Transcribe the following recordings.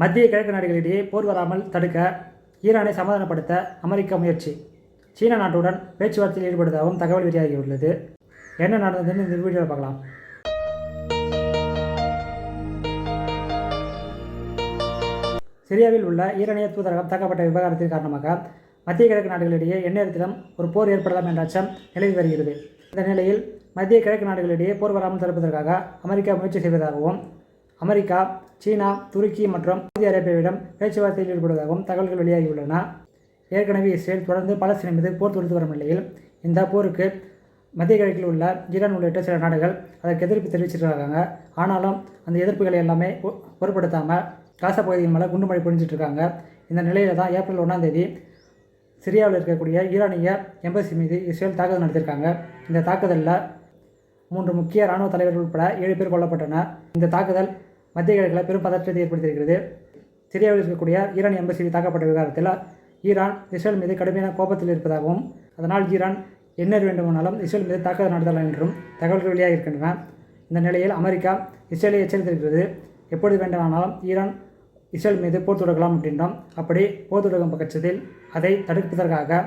மத்திய கிழக்கு நாடுகளிடையே போர் வராமல் தடுக்க ஈரானை சமாதானப்படுத்த அமெரிக்கா முயற்சி. சீன நாட்டுடன் பேச்சுவார்த்தையில் ஈடுபடுவதாகவும் தகவல் வெளியாகியுள்ளது. என்ன நடந்ததுன்னு இந்த வீடியோவில் பார்க்கலாம். சிரியாவில் உள்ள ஈரானிய தூதரகம் தாக்கப்பட்ட விவகாரத்தின் காரணமாக மத்திய கிழக்கு நாடுகளிடையே எந்நேரத்திலும் ஒரு போர் ஏற்படலாம் என்ற அச்சம் நிலவி வருகிறது. இந்த நிலையில் மத்திய கிழக்கு நாடுகளிடையே போர் வராமல் தடுப்பதற்காக அமெரிக்கா முயற்சி செய்வதாகவும், அமெரிக்கா, சீனா, துருக்கி மற்றும் சவுதி அரேபியாவிடம் பேச்சுவார்த்தையில் ஈடுபடுவதாகவும் தகவல்கள் வெளியாகியுள்ளன. ஏற்கனவே இஸ்ரேல் தொடர்ந்து பாலஸ்தீன மீது போர் தொடுத்து வரும் நிலையில் இந்த போருக்கு மத்திய கிழக்கில் உள்ள ஈரான் உள்ளிட்ட சில நாடுகள் அதற்கு எதிர்ப்பு தெரிவிச்சிருக்காங்க. ஆனாலும் அந்த எதிர்ப்புகளை எல்லாமே பொருட்படுத்தாமல் காசா பகுதியின் மேலே குண்டுமழை பொழிஞ்சிட்டு இருக்காங்க. இந்த நிலையில் தான் ஏப்ரல் 1ஆம் தேதி சிரியாவில் இருக்கக்கூடிய ஈரானிய எம்பசி மீது இஸ்ரேல் தாக்குதல் நடத்தியிருக்காங்க. இந்த தாக்குதலில் 3 முக்கிய இராணுவ தலைவர்கள் உட்பட 7 பேர் கொல்லப்பட்டனர். இந்த தாக்குதல் மத்திய கிழக்கில் பெரும் பதற்றத்தை ஏற்படுத்தியிருக்கிறது. சிரியாவில் இருக்கக்கூடிய ஈரான் எம்பசி தாக்கப்பட்ட விவகாரத்தில் ஈரான் இஸ்ரேல் மீது கடுமையான கோபத்தில் இருப்பதாகவும், அதனால் ஈரான் என்ன வேண்டுமானாலும் இஸ்ரேல் மீது தாக்குதல் நடத்தலாம் என்றும் தகவல்கள் வெளியாகியிருக்கின்றன. இந்த நிலையில் அமெரிக்கா இஸ்ரேலை எச்சரித்திருக்கிறது. எப்பொழுது வேண்டுமானாலும் ஈரான் இஸ்ரேல் மீது போர் தொடுக்கலாம் அப்படின்றும், அப்படி போர் தொடுக்கும் பட்சத்தில் அதை தடுப்பதற்காக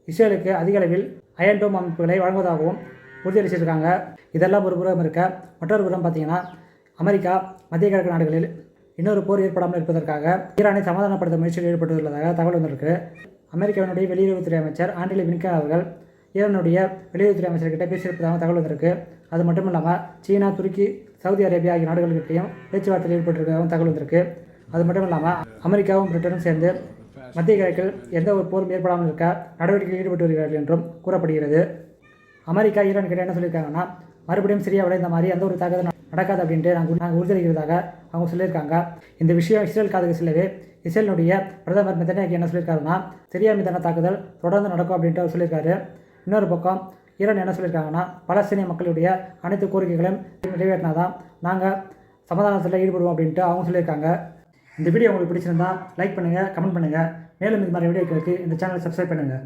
இஸ்ரேலுக்கு அதிக அளவில் அயன் டோம் அமைப்புகளை வழங்குவதாகவும் உறுதியளிச்சிருக்காங்க. இதெல்லாம் ஒரு புறம் இருக்க, மற்றொரு புறம் பார்த்தீங்கன்னா அமெரிக்கா மத்திய கிழக்கு நாடுகளில் இன்னொரு போர் ஏற்படாமல் இருப்பதற்காக ஈரானை சமாதானப்படுத்த முயற்சியில் ஈடுபட்டுள்ளதாக தகவல் வந்திருக்கு. அமெரிக்காவினுடைய வெளியுறவுத்துறை அமைச்சர் ஆண்டனி பிளிங்கன் அவர்கள் ஈரானுடைய வெளியுறவுத்துறை அமைச்சர்கிட்ட பேசியிருப்பதாக தகவல் வந்திருக்கு. அது மட்டும் இல்லாமல் சீனா, துருக்கி, சவுதி அரேபியா ஆகிய நாடுகளுக்கிட்டையும் பேச்சுவார்த்தையில் ஈடுபட்டிருக்கவும் தகவல் வந்திருக்கு. அது மட்டும் இல்லாமல் அமெரிக்காவும் பிரிட்டனும் சேர்ந்து மத்திய கிழக்கில் எந்த ஒரு போரும் ஏற்படாமல் இருக்க நடவடிக்கையில் ஈடுபட்டு வருகிறார்கள் என்றும் கூறப்படுகிறது. அமெரிக்கா ஈரான் கிட்ட என்ன சொல்லியிருக்காங்கன்னா, மறுபடியும் சிரியாவில் இந்த மாதிரி எந்த ஒரு தாக்குதல் நடக்காது அப்படின்ட்டு நாங்கள் உறுதியளிக்கிறதாக அவங்க சொல்லியிருக்காங்க. இந்த விஷயம் இஸ்ரேல் காதுக்கு செல்லவே இஸ்ரேலுடைய பிரதமர் நெதன்யாகு என்ன சொல்லியிருக்காருன்னா, சிரியா மீதான தாக்குதல் தொடர்ந்து நடக்கும் அப்படின்ட்டு அவர் சொல்லியிருக்காரு. இன்னொரு பக்கம் ஈரான் என்ன சொல்லியிருக்காங்கன்னா, பலஸ்தீனிய மக்களுடைய அனைத்து கோரிக்கைகளையும் நிறைவேற்றினாதான் நாங்கள் சமாதானத்தில் ஈடுபடுவோம் அப்படின்ட்டு அவங்க சொல்லியிருக்காங்க. இந்த வீடியோ உங்களுக்கு பிடிச்சிருந்தா லைக் பண்ணுங்கள், கமெண்ட் பண்ணுங்கள். மேலும் இந்த மாதிரி வீடியோக்களுக்கு இந்த சேனலை சப்ஸ்கிரைப் பண்ணுங்கள்.